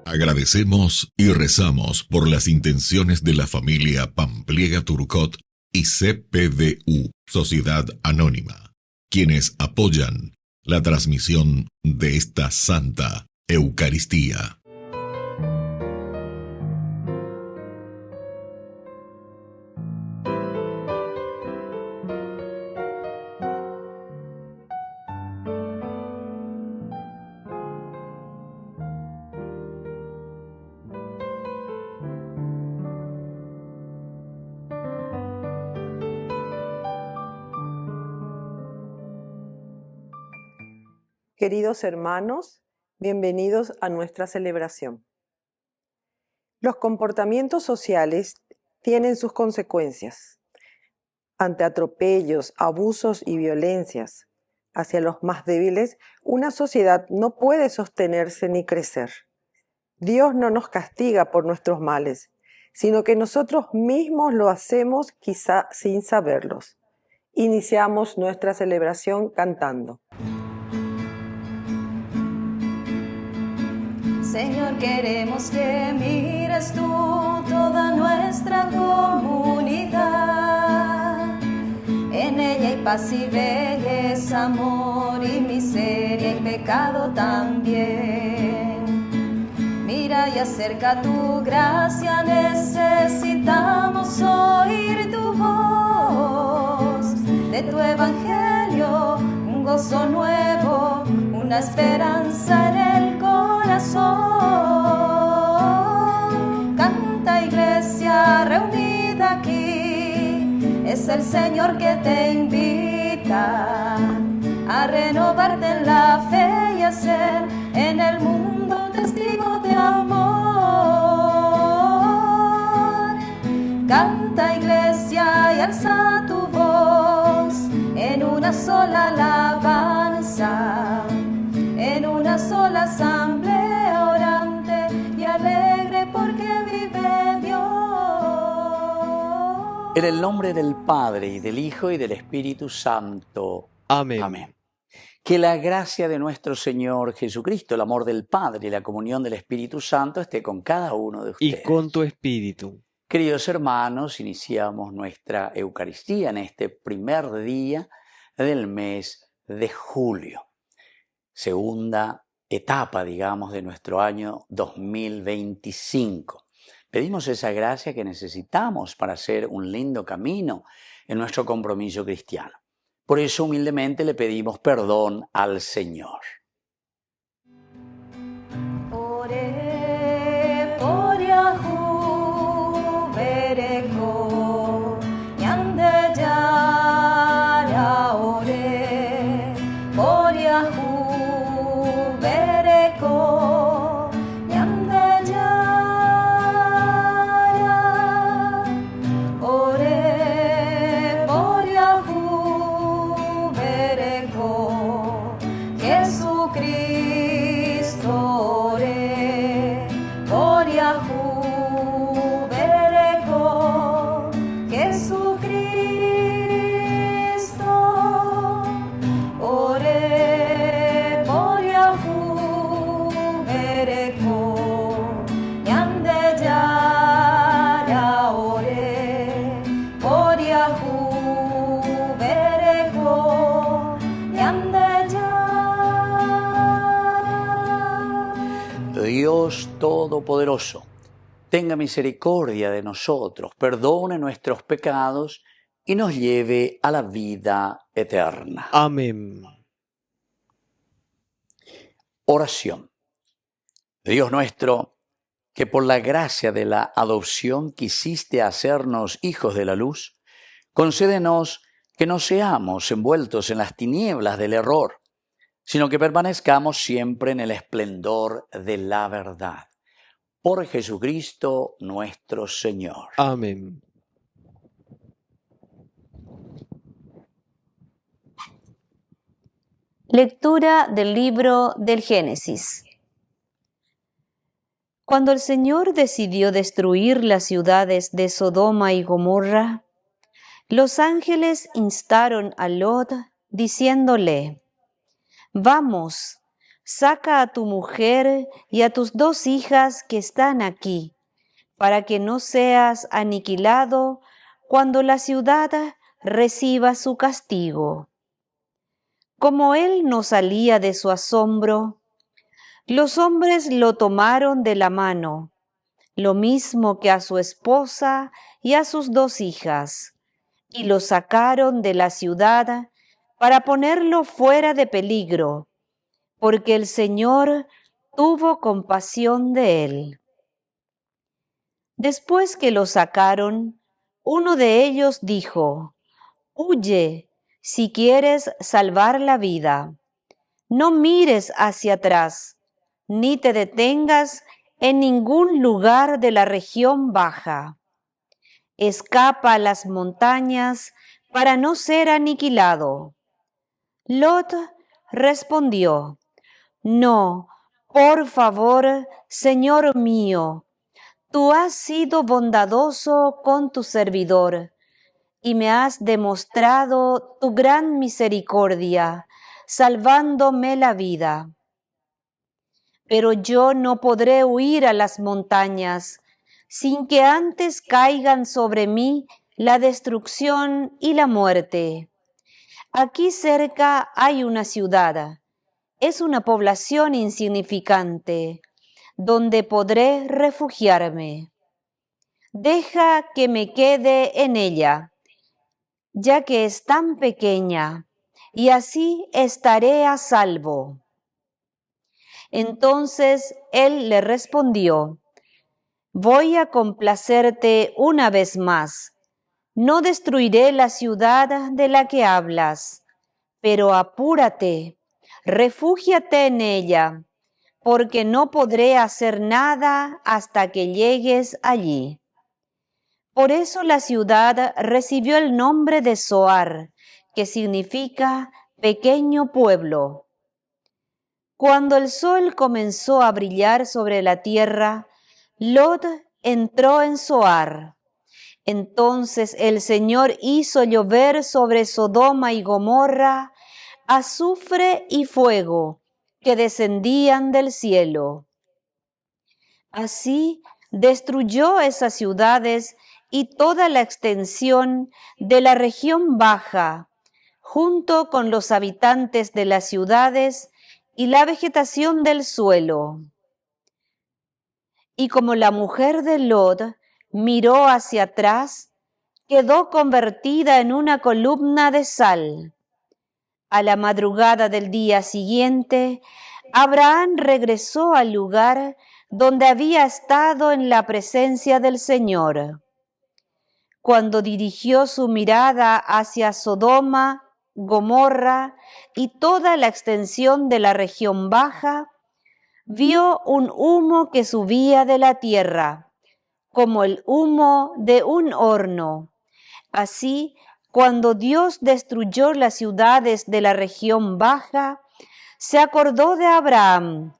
Agradecemos y rezamos por las intenciones de la familia Pampliega Turcot y CPDU, Sociedad Anónima, quienes apoyan la transmisión de esta Santa Eucaristía. Queridos hermanos, bienvenidos a nuestra celebración. Los comportamientos sociales tienen sus consecuencias. Ante atropellos, abusos y violencias hacia los más débiles, una sociedad no puede sostenerse ni crecer. Dios no nos castiga por nuestros males, sino que nosotros mismos lo hacemos quizá sin saberlos. Iniciamos nuestra celebración cantando. Señor, queremos que mires tú toda nuestra comunidad. En ella hay paz y belleza, amor y miseria y pecado también. Mira y acerca tu gracia, necesitamos oír tu voz. De tu evangelio, un gozo nuevo, una esperanza en el corazón. Canta, iglesia reunida aquí, es el Señor que te invita a renovarte en la fe y a ser en el mundo testigo de amor. Canta, iglesia, y alza tu voz en una sola alabanza, en una sola asamblea orante y alegre porque vive Dios. En el nombre del Padre, y del Hijo, y del Espíritu Santo. Amén. Amén. Que la gracia de nuestro Señor Jesucristo, el amor del Padre y la comunión del Espíritu Santo esté con cada uno de ustedes. Y con tu espíritu. Queridos hermanos, iniciamos nuestra Eucaristía en este primer día del mes de julio. Segunda etapa, digamos, de nuestro año 2025. Pedimos esa gracia que necesitamos para hacer un lindo camino en nuestro compromiso cristiano. Por eso humildemente le pedimos perdón al Señor. Ore por Yahu bereko yande yara ore por Yahu bereko yande yara ore por Yahu bereko Jesucristo ore por Yahu bereko Jesucristo ore por Yahu bereko yande yara ore por Yahu bereko yande yara. Dios Todopoderoso, tenga misericordia de nosotros, perdone nuestros pecados y nos lleve a la vida eterna. Amén. Oración. Dios nuestro, que por la gracia de la adopción quisiste hacernos hijos de la luz, concédenos que no seamos envueltos en las tinieblas del error, sino que permanezcamos siempre en el esplendor de la verdad. Por Jesucristo nuestro Señor. Amén. Lectura del libro del Génesis. Cuando el Señor decidió destruir las ciudades de Sodoma y Gomorra, los ángeles instaron a Lot diciéndole: «Vamos, saca a tu mujer y a tus 2 hijas que están aquí, para que no seas aniquilado cuando la ciudad reciba su castigo». Como él no salía de su asombro, los hombres lo tomaron de la mano, lo mismo que a su esposa y a sus 2 hijas, y lo sacaron de la ciudad para ponerlo fuera de peligro, porque el Señor tuvo compasión de él. Después que lo sacaron, uno de ellos dijo: «Huye, si quieres salvar la vida. No mires hacia atrás, ni te detengas en ningún lugar de la región baja. Escapa a las montañas para no ser aniquilado». Lot respondió: «No, por favor, Señor mío, tú has sido bondadoso con tu servidor y me has demostrado tu gran misericordia, salvándome la vida. Pero yo no podré huir a las montañas sin que antes caigan sobre mí la destrucción y la muerte. Aquí cerca hay una ciudad, es una población insignificante, donde podré refugiarme. Deja que me quede en ella, ya que es tan pequeña, y así estaré a salvo». Entonces él le respondió: «Voy a complacerte una vez más. No destruiré la ciudad de la que hablas, pero apúrate, refúgiate en ella, porque no podré hacer nada hasta que llegues allí». Por eso la ciudad recibió el nombre de Zoar, que significa pequeño pueblo. Cuando el sol comenzó a brillar sobre la tierra, Lot entró en Zoar. Entonces el Señor hizo llover sobre Sodoma y Gomorra azufre y fuego que descendían del cielo. Así destruyó esas ciudades y toda la extensión de la región baja, junto con los habitantes de las ciudades y la vegetación del suelo. Y como la mujer de Lot miró hacia atrás, quedó convertida en una columna de sal. A la madrugada del día siguiente, Abraham regresó al lugar donde había estado en la presencia del Señor. Cuando dirigió su mirada hacia Sodoma, Gomorra y toda la extensión de la región baja, vio un humo que subía de la tierra, como el humo de un horno. Así, cuando Dios destruyó las ciudades de la región baja, se acordó de Abraham,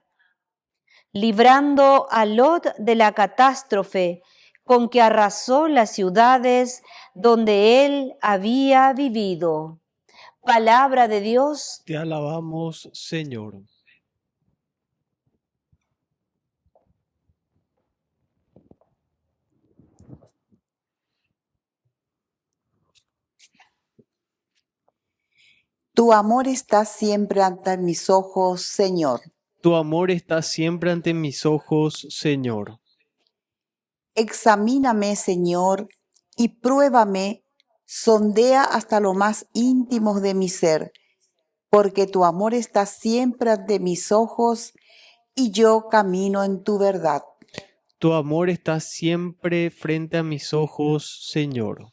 librando a Lot de la catástrofe con que arrasó las ciudades donde él había vivido. Palabra de Dios. Te alabamos, Señor. Tu amor está siempre ante mis ojos, Señor. Tu amor está siempre ante mis ojos, Señor. Examíname, Señor, y pruébame, sondea hasta lo más íntimo de mi ser, porque tu amor está siempre ante mis ojos y yo camino en tu verdad. Tu amor está siempre frente a mis ojos, Señor.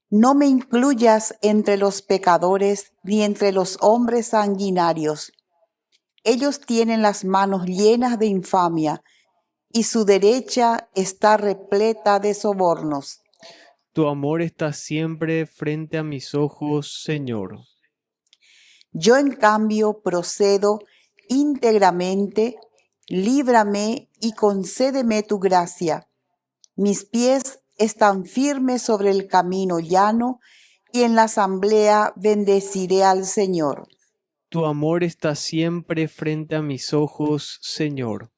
No me incluyas entre los pecadores ni entre los hombres sanguinarios. Ellos tienen las manos llenas de infamia y su derecha está repleta de sobornos. Tu amor está siempre frente a mis ojos, Señor. Yo en cambio procedo íntegramente líbrame y concédeme tu gracia. Mis pies están firmes sobre el camino llano, y en la asamblea bendeciré al Señor. Tu amor está siempre frente a mis ojos, Señor.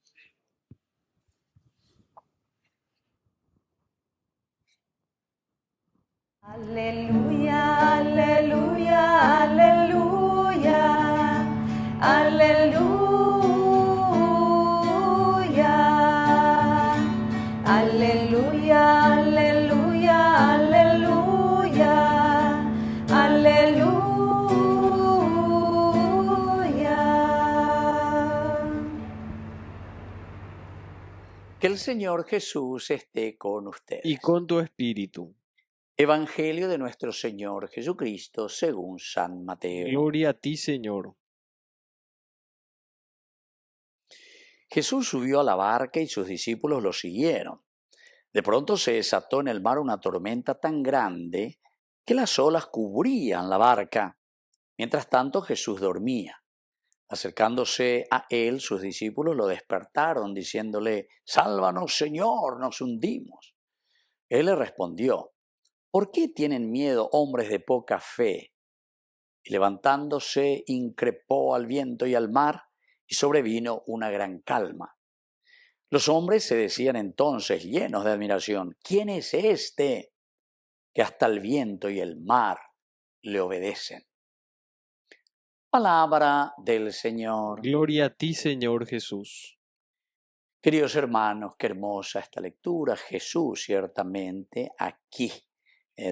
Aleluya, aleluya, aleluya, aleluya, aleluya, aleluya, aleluya, aleluya. Que el Señor Jesús esté con ustedes. Y con tu espíritu. Evangelio de nuestro Señor Jesucristo según San Mateo. Gloria a ti, Señor. Jesús subió a la barca y sus discípulos lo siguieron. De pronto se desató en el mar una tormenta tan grande que las olas cubrían la barca. Mientras tanto Jesús dormía. Acercándose a él, sus discípulos lo despertaron, diciéndole: «Sálvanos, Señor, nos hundimos». Él le respondió: «¿Por qué tienen miedo, hombres de poca fe?». Y levantándose, increpó al viento y al mar, y sobrevino una gran calma. Los hombres se decían entonces, llenos de admiración: «¿Quién es este que hasta el viento y el mar le obedecen?». Palabra del Señor. Gloria a ti, Señor Jesús. Queridos hermanos, qué hermosa esta lectura. Jesús ciertamente aquí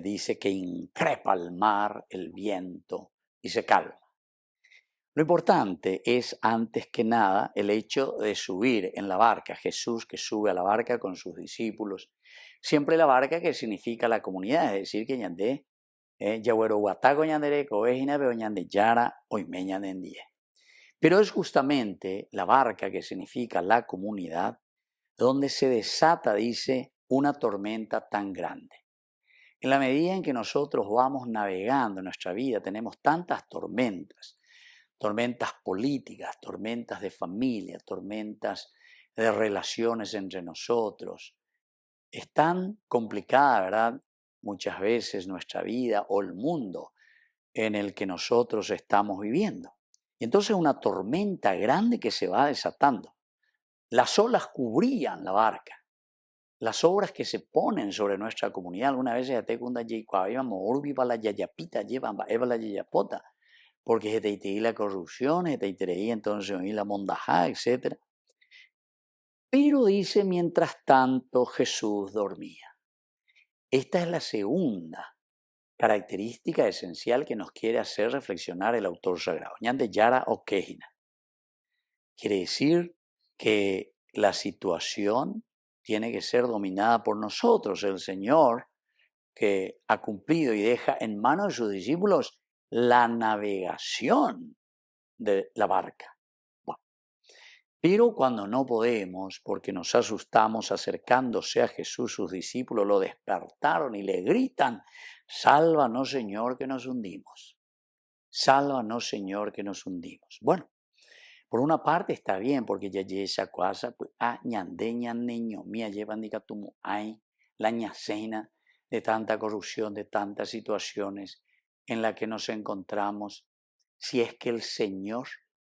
dice que increpa al mar, el viento, y se calma. Lo importante es, antes que nada, el hecho de subir en la barca. Jesús que sube a la barca con sus discípulos. Siempre la barca, que significa la comunidad, es decir, que ñandé, Yagüero Huataco ñandere, Covejina, pero ñande Yara, Oime ñandendie. Pero es justamente la barca, que significa la comunidad, donde se desata, dice, una tormenta tan grande. En la medida en que nosotros vamos navegando en nuestra vida, tenemos tantas tormentas políticas, tormentas de familia, tormentas de relaciones entre nosotros. Es tan complicada, ¿verdad?, muchas veces nuestra vida o el mundo en el que nosotros estamos viviendo. Y entonces una tormenta grande que se va desatando. Las olas cubrían la barca. Las obras que se ponen sobre nuestra comunidad, alguna vez ya te cunda íbamos urbi para la yayapita, llevan la yayapota, porque se te la corrupción, se te entonces la mondajá, etc. Pero dice, mientras tanto Jesús dormía. Esta es la segunda característica esencial que nos quiere hacer reflexionar el autor sagrado. Ñande Yara o Quejina. Quiere decir que la situación tiene que ser dominada por nosotros. El Señor, que ha cumplido y deja en manos de sus discípulos la navegación de la barca. Bueno, pero cuando no podemos, porque nos asustamos, acercándose a Jesús, sus discípulos lo despertaron y le gritan: «Sálvanos, Señor, que nos hundimos. Sálvanos, Señor, que nos hundimos». Bueno, por una parte está bien, porque ya esa cosa, pues, ñande ñaneño, mía llevan digatumo, hay la ñacena de tanta corrupción, de tantas situaciones en las que nos encontramos. Si es que el Señor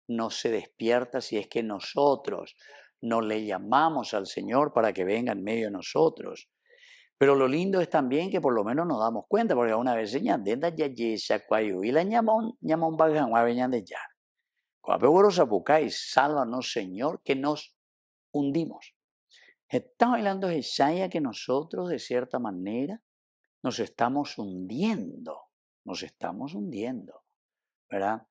no se despierta, si es que nosotros no le llamamos al Señor para que venga en medio de nosotros. Pero lo lindo es también que por lo menos nos damos cuenta, porque una vez ñande ya esa cuayu y la ñamón bajan ñande ya. Sálvanos, Señor, que nos hundimos. Está hablando de Isaías que nosotros, de cierta manera, nos estamos hundiendo, ¿verdad?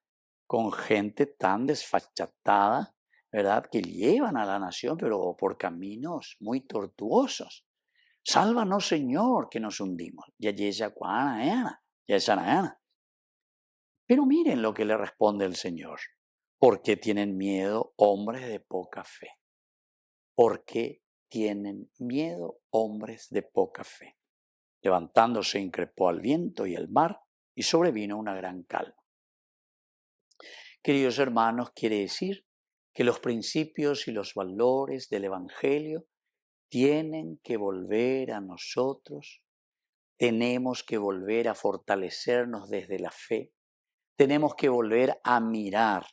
Con gente tan desfachatada, ¿verdad?, que llevan a la nación, pero por caminos muy tortuosos. Sálvanos, Señor, que nos hundimos. Pero miren lo que le responde el Señor. ¿Por qué tienen miedo, hombres de poca fe? ¿Por qué tienen miedo, hombres de poca fe? Levantándose, increpó al viento y al mar, y sobrevino una gran calma. Queridos hermanos, quiere decir que los principios y los valores del Evangelio tienen que volver a nosotros, tenemos que volver a fortalecernos desde la fe, tenemos que volver a mirar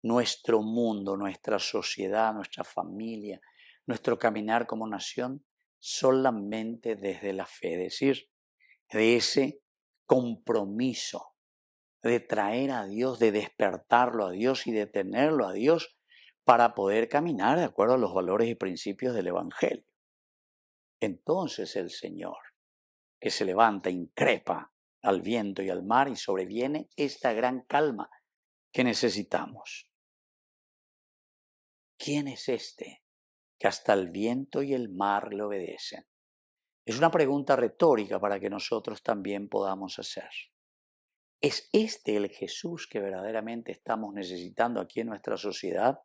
nuestro mundo, nuestra sociedad, nuestra familia, nuestro caminar como nación solamente desde la fe, es decir, de ese compromiso de traer a Dios, de despertarlo a Dios y de tenerlo a Dios para poder caminar de acuerdo a los valores y principios del Evangelio. Entonces el Señor, que se levanta, increpa al viento y al mar y sobreviene esta gran calma que necesitamos. ¿Quién es este que hasta el viento y el mar le obedecen? Es una pregunta retórica para que nosotros también podamos hacer. ¿Es este el Jesús que verdaderamente estamos necesitando aquí en nuestra sociedad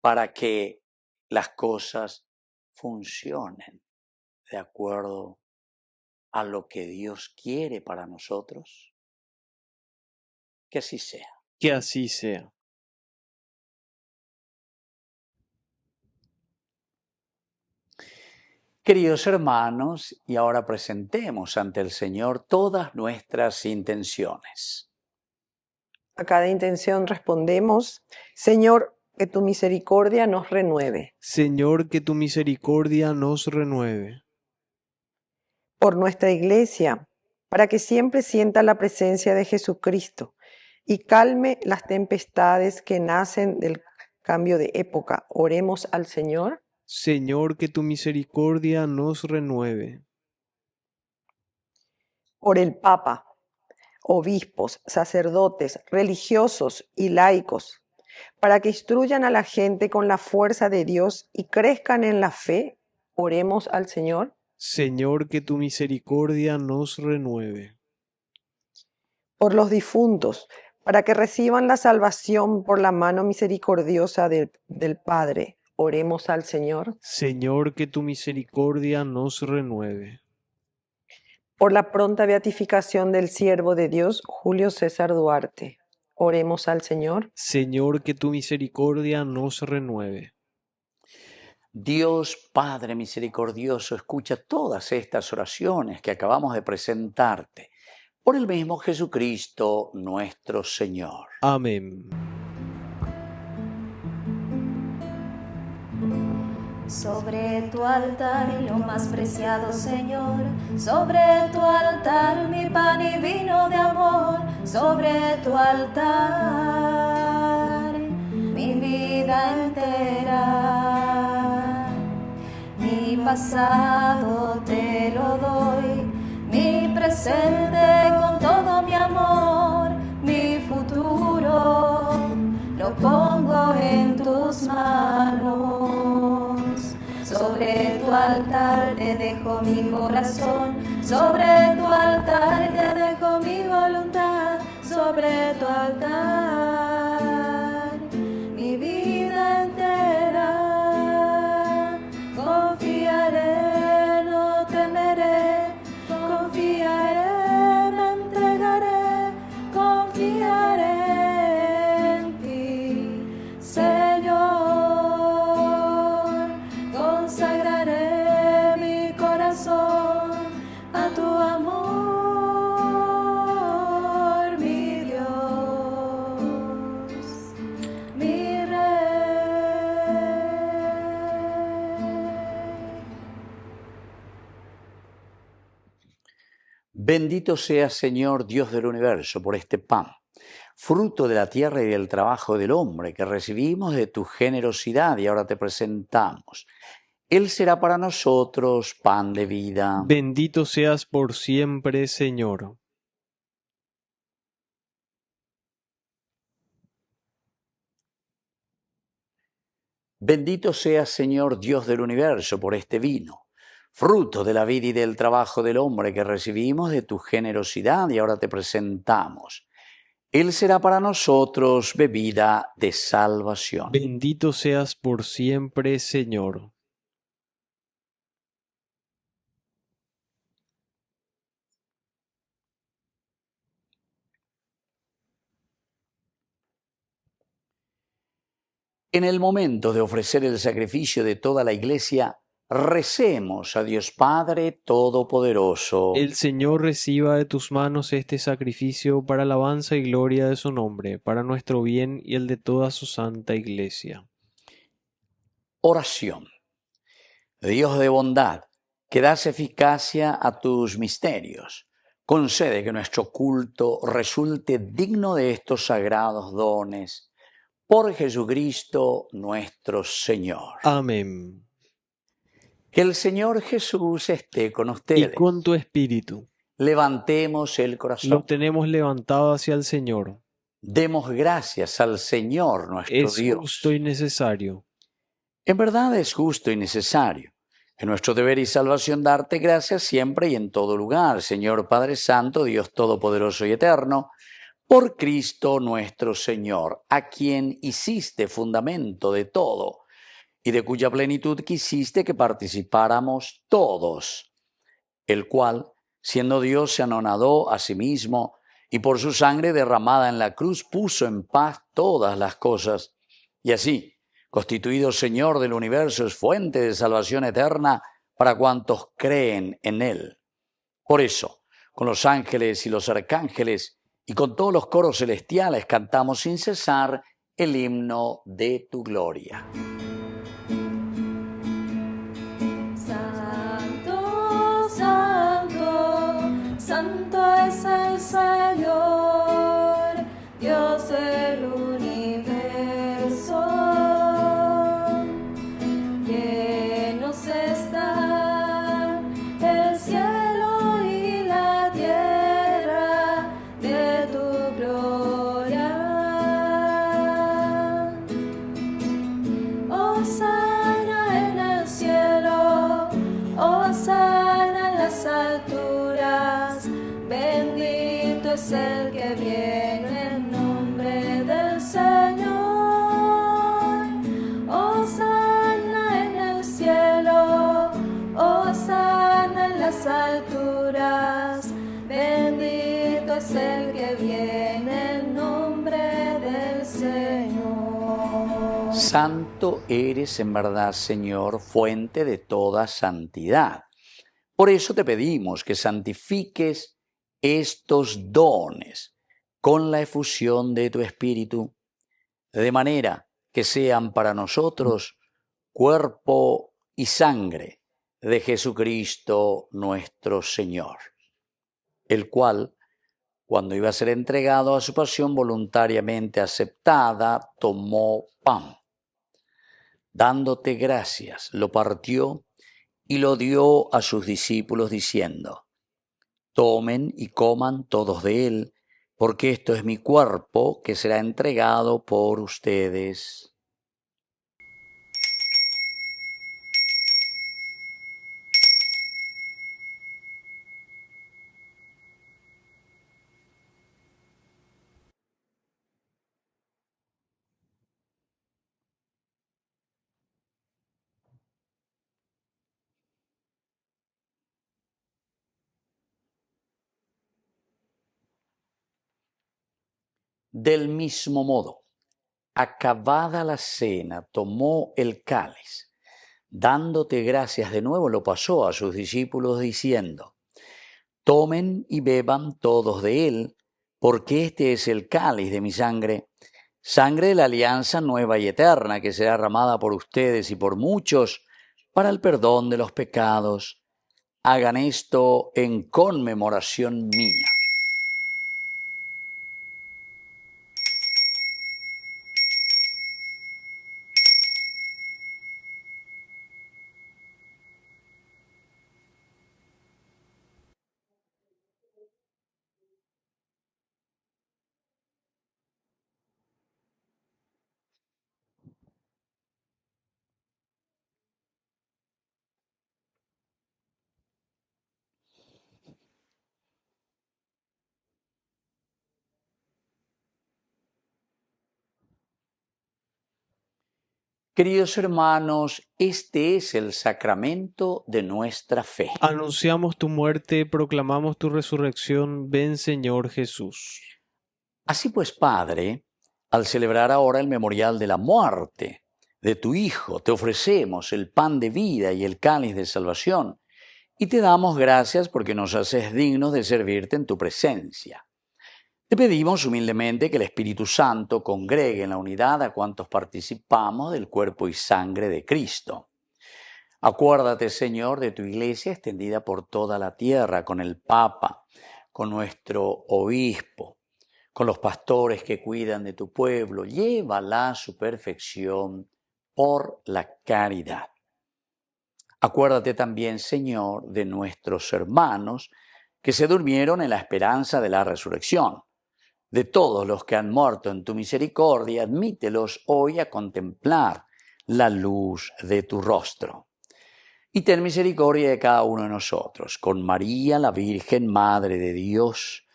para que las cosas funcionen de acuerdo a lo que Dios quiere para nosotros? Que así sea. Que así sea. Queridos hermanos, y ahora presentemos ante el Señor todas nuestras intenciones. A cada intención respondemos, Señor, que tu misericordia nos renueve. Señor, que tu misericordia nos renueve. Por nuestra Iglesia, para que siempre sienta la presencia de Jesucristo y calme las tempestades que nacen del cambio de época. Oremos al Señor. Señor, que tu misericordia nos renueve. Por el Papa, obispos, sacerdotes, religiosos y laicos, para que instruyan a la gente con la fuerza de Dios y crezcan en la fe. Oremos al Señor. Señor, que tu misericordia nos renueve. Por los difuntos, para que reciban la salvación por la mano misericordiosa del Padre. Oremos al Señor. Señor, que tu misericordia nos renueve. Por la pronta beatificación del siervo de Dios, Julio César Duarte. Oremos al Señor. Señor, que tu misericordia nos renueve. Dios Padre misericordioso, escucha todas estas oraciones que acabamos de presentarte por el mismo Jesucristo nuestro Señor. Amén. Sobre tu altar y lo más preciado, Señor, sobre tu altar mi pan y vino de amor, sobre tu altar mi vida entera, mi pasado te lo doy, mi presente con todo mi amor, mi futuro lo pongo en tus manos. Sobre tu altar te dejo mi corazón, sobre tu altar te dejo mi voluntad, sobre tu altar mi vida entera. Confiaré, no temeré, confiaré, me entregaré, confiaré en ti, Señor. Consagraré mi corazón a tu amor, mi Dios, mi Rey. Bendito seas, Señor, Dios del universo, por este pan, fruto de la tierra y del trabajo del hombre, que recibimos de tu generosidad y ahora te presentamos. Él será para nosotros pan de vida. Bendito seas por siempre, Señor. Bendito seas, Señor, Dios del universo, por este vino, fruto de la vida y del trabajo del hombre que recibimos de tu generosidad y ahora te presentamos. Él será para nosotros bebida de salvación. Bendito seas por siempre, Señor. En el momento de ofrecer el sacrificio de toda la Iglesia, recemos a Dios Padre Todopoderoso. El Señor reciba de tus manos este sacrificio para alabanza y gloria de su nombre, para nuestro bien y el de toda su santa Iglesia. Oración. Dios de bondad, que das eficacia a tus misterios, concede que nuestro culto resulte digno de estos sagrados dones. Por Jesucristo nuestro Señor. Amén. Que el Señor Jesús esté con Y ustedes. con tu espíritu. Levantemos el corazón. Lo tenemos levantado hacia el Señor. Demos gracias al Señor nuestro Es Dios. justo y necesario. En verdad es justo y necesario. Es nuestro deber y salvación darte gracias siempre y en todo lugar, Señor Padre Santo, Dios Todopoderoso y Eterno, por Cristo nuestro Señor, a quien hiciste fundamento de todo y de cuya plenitud quisiste que participáramos todos, el cual, siendo Dios, se anonadó a sí mismo y por su sangre derramada en la cruz puso en paz todas las cosas, y así, constituido Señor del universo, es fuente de salvación eterna para cuantos creen en Él. Por eso, con los ángeles y los arcángeles y con todos los coros celestiales cantamos sin cesar el himno de tu gloria. Santo, santo, santo es el Señor, Dios del universo. Llenos están el cielo y la tierra de tu gloria. Hosana en el cielo, hosana en las alturas, bendito es el que viene en nombre del Señor. Hosana en el cielo, hosana en las alturas, bendito es el que viene en nombre del Señor. Santo eres en verdad, Señor, fuente de toda santidad. Por eso te pedimos que santifiques estos dones con la efusión de tu Espíritu, de manera que sean para nosotros cuerpo y sangre de Jesucristo nuestro Señor, el cual, cuando iba a ser entregado a su pasión voluntariamente aceptada, tomó pan. Dándote gracias, lo partió y lo dio a sus discípulos diciendo: tomen y coman todos de él, porque esto es mi cuerpo que será entregado por ustedes. Del mismo modo, acabada la cena, tomó el cáliz. Dándote gracias de nuevo, lo pasó a sus discípulos diciendo: tomen y beban todos de él, porque este es el cáliz de mi sangre, sangre de la alianza nueva y eterna, que será derramada por ustedes y por muchos para el perdón de los pecados. Hagan esto en conmemoración mía. Queridos hermanos, este es el sacramento de nuestra fe. Anunciamos tu muerte, proclamamos tu resurrección. Ven, Señor Jesús. Así pues, Padre, al celebrar ahora el memorial de la muerte de tu Hijo, te ofrecemos el pan de vida y el cáliz de salvación, y te damos gracias porque nos haces dignos de servirte en tu presencia. Te pedimos humildemente que el Espíritu Santo congregue en la unidad a cuantos participamos del cuerpo y sangre de Cristo. Acuérdate, Señor, de tu Iglesia extendida por toda la tierra, con el Papa, con nuestro obispo, con los pastores que cuidan de tu pueblo. Llévala a su perfección por la caridad. Acuérdate también, Señor, de nuestros hermanos que se durmieron en la esperanza de la resurrección. De todos los que han muerto en tu misericordia, admítelos hoy a contemplar la luz de tu rostro. Y ten misericordia de cada uno de nosotros, con María, la Virgen Madre de Dios,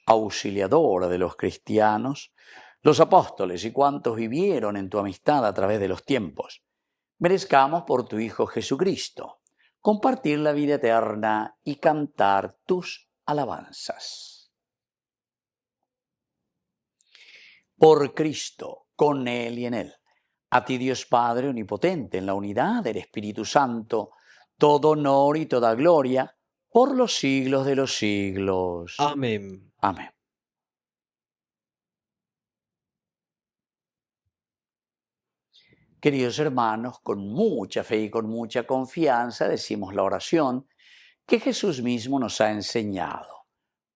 auxiliadora de los cristianos, los apóstoles y cuantos vivieron en tu amistad a través de los tiempos. Merezcamos por tu Hijo Jesucristo compartir la vida eterna y cantar tus alabanzas. Por Cristo, con Él y en Él, a ti Dios Padre Omnipotente, en la unidad del Espíritu Santo, todo honor y toda gloria, por los siglos de los siglos. Amén. Amén. Queridos hermanos, con mucha fe y con mucha confianza decimos la oración que Jesús mismo nos ha enseñado.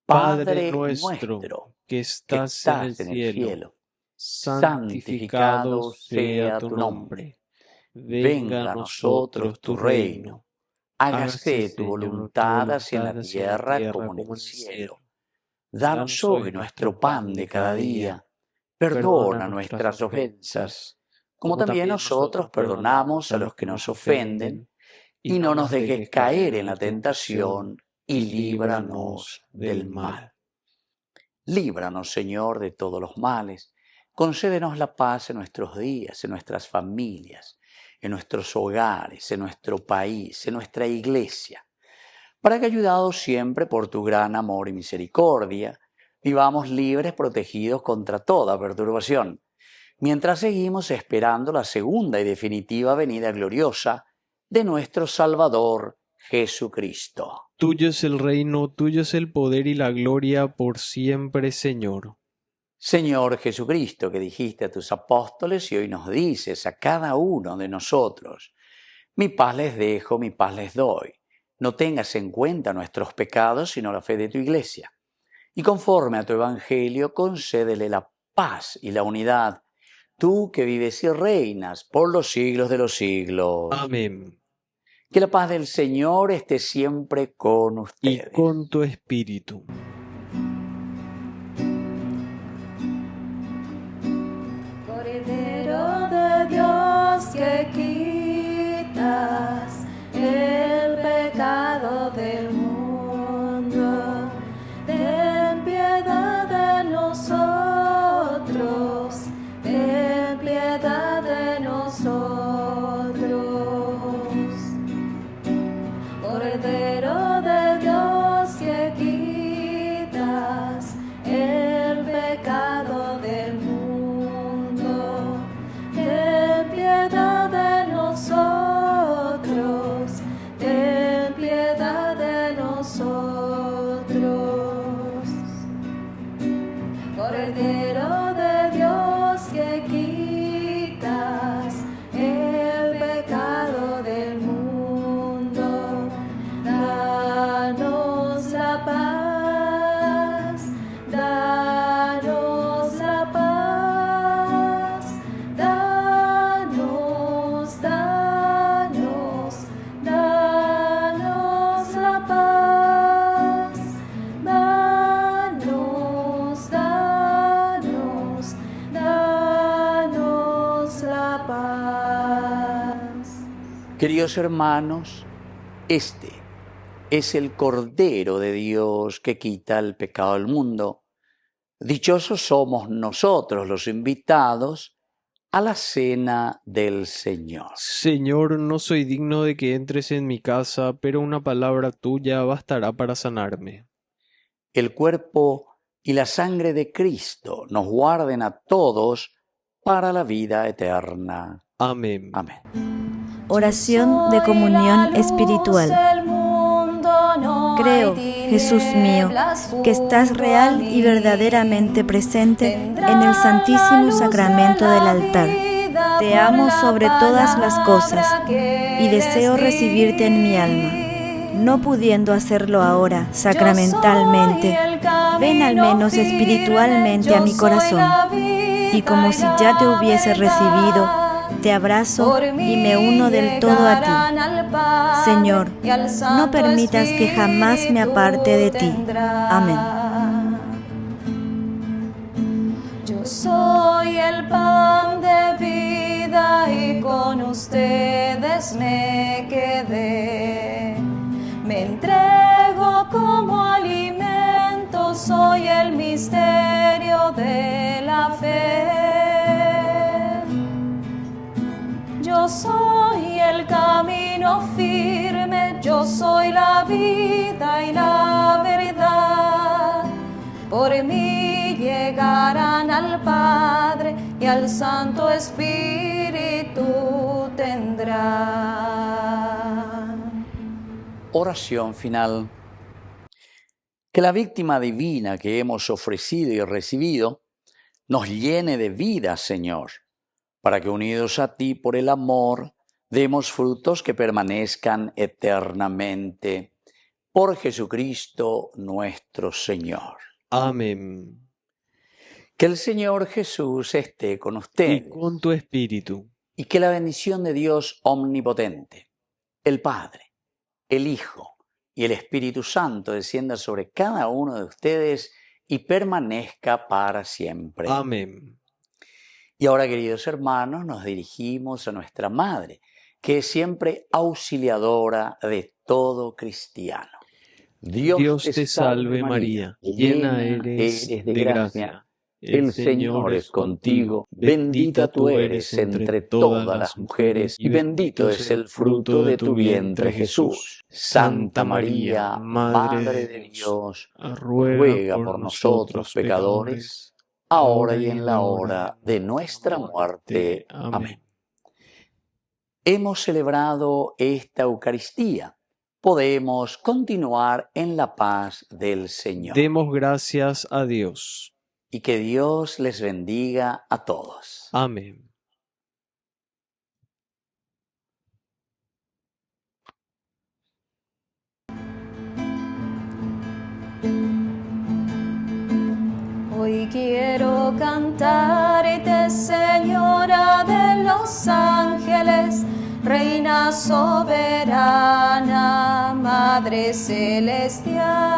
Padre nuestro, que estás en el cielo, santificado sea tu nombre. Venga a nosotros tu reino. Hágase tu voluntad así en la tierra como en el cielo. Danos hoy nuestro pan de cada día. Perdona nuestras ofensas, como también nosotros perdonamos a los que nos ofenden. Y no nos dejes caer en la tentación, y líbranos del mal. Líbranos, Señor, de todos los males. Concédenos la paz en nuestros días, en nuestras familias, en nuestros hogares, en nuestro país, en nuestra iglesia, para que, ayudados siempre por tu gran amor y misericordia, vivamos libres, protegidos contra toda perturbación, mientras seguimos esperando la segunda y definitiva venida gloriosa de nuestro Salvador Jesucristo. Tuyo es el reino, tuyo es el poder y la gloria por siempre, Señor. Señor Jesucristo, que dijiste a tus apóstoles y hoy nos dices a cada uno de nosotros, mi paz les dejo, mi paz les doy. No tengas en cuenta nuestros pecados, sino la fe de tu iglesia. Y conforme a tu evangelio, concédele la paz y la unidad, tú que vives y reinas por los siglos de los siglos. Amén. Que la paz del Señor esté siempre con ustedes. Y con tu espíritu. Cordero de Dios que quitas el pecado del mundo, ten piedad de nosotros, ten piedad de nosotros. Cordero de Dios que quitas el pecado del mundo, ten piedad de nosotros, ten piedad de nosotros. Cordero de Dios que quitas el pecado del mundo, danos la paz, danos la paz, danos, danos, danos la paz, danos, danos, danos la paz. Queridos hermanos, este es el Cordero de Dios que quita el pecado del mundo. Dichosos somos nosotros los invitados a la cena del Señor. Señor, no soy digno de que entres en mi casa, pero una palabra tuya bastará para sanarme. El cuerpo y la sangre de Cristo nos guarden a todos para la vida eterna. Amén. Amén. Oración de comunión espiritual. Creo, Jesús mío, que estás real y verdaderamente presente en el Santísimo Sacramento del altar. Te amo sobre todas las cosas y deseo recibirte en mi alma. No pudiendo hacerlo ahora sacramentalmente, ven al menos espiritualmente a mi corazón. Y como si ya te hubiese recibido, te abrazo y me uno del todo a ti. Señor, no permitas que jamás me aparte de ti. Amén. Yo soy el pan de vida y con ustedes me quedé. Me entrego como alimento, soy el misterio de la fe. Yo soy el camino firme, yo soy la vida y la verdad. Por mí llegarán al Padre y al Santo Espíritu tendrán. Oración final. Que la víctima divina que hemos ofrecido y recibido nos llene de vida, Señor, para que unidos a ti por el amor, demos frutos que permanezcan eternamente. Por Jesucristo nuestro Señor. Amén. Que el Señor Jesús esté con ustedes. Y con tu espíritu. Y que la bendición de Dios omnipotente, el Padre, el Hijo y el Espíritu Santo descienda sobre cada uno de ustedes y permanezca para siempre. Amén. Y ahora, queridos hermanos, nos dirigimos a nuestra Madre, que es siempre auxiliadora de todo cristiano. Dios te salve María, llena eres de gracia. El Señor es contigo, bendita tú eres entre todas las mujeres, y bendito es el fruto de tu vientre, Jesús. Santa María, Madre de Dios, ruega por nosotros pecadores, ahora y en la hora de nuestra muerte. Amén. Hemos celebrado esta Eucaristía. Podemos continuar en la paz del Señor. Demos gracias a Dios. Y que Dios les bendiga a todos. Amén. Hoy quiero cantarte, Señora de los ángeles, Reina soberana, Madre celestial.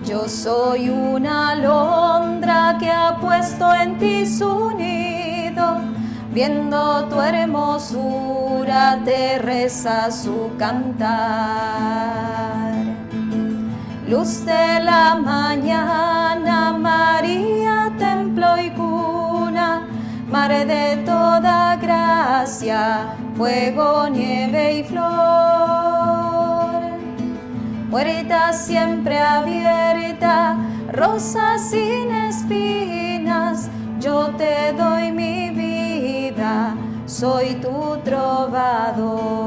Yo soy una alondra que ha puesto en ti su nido, viendo tu hermosura te reza su cantar. Luz de la mañana, María, templo y cuna, Madre de toda gracia, fuego, nieve y flor. Puerta siempre abierta, rosa sin espinas, yo te doy mi vida, soy tu trovador.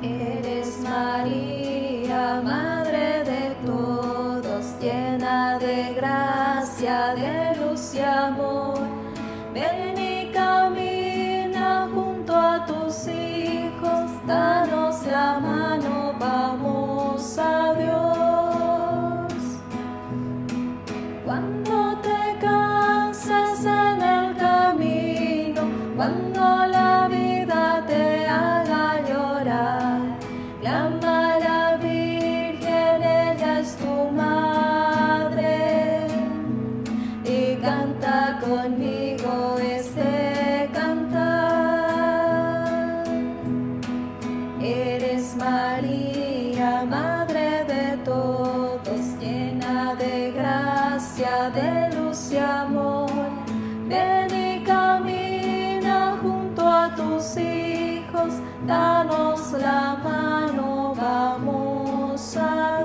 Eres María, Madre de todos, llena de gracia, de luz y amor. Ven y camina junto a tus hijos, danos la mano, vamos a Dios. Cuando te cansas en el camino, cuando la vida te haga llorar, clama a la Virgen, ella es tu madre, y canta conmigo este cantar. Eres María, Madre de todos, llena de gracia, de luz y amor. Ven y camina junto a tus hijos, danos la mano, vamos a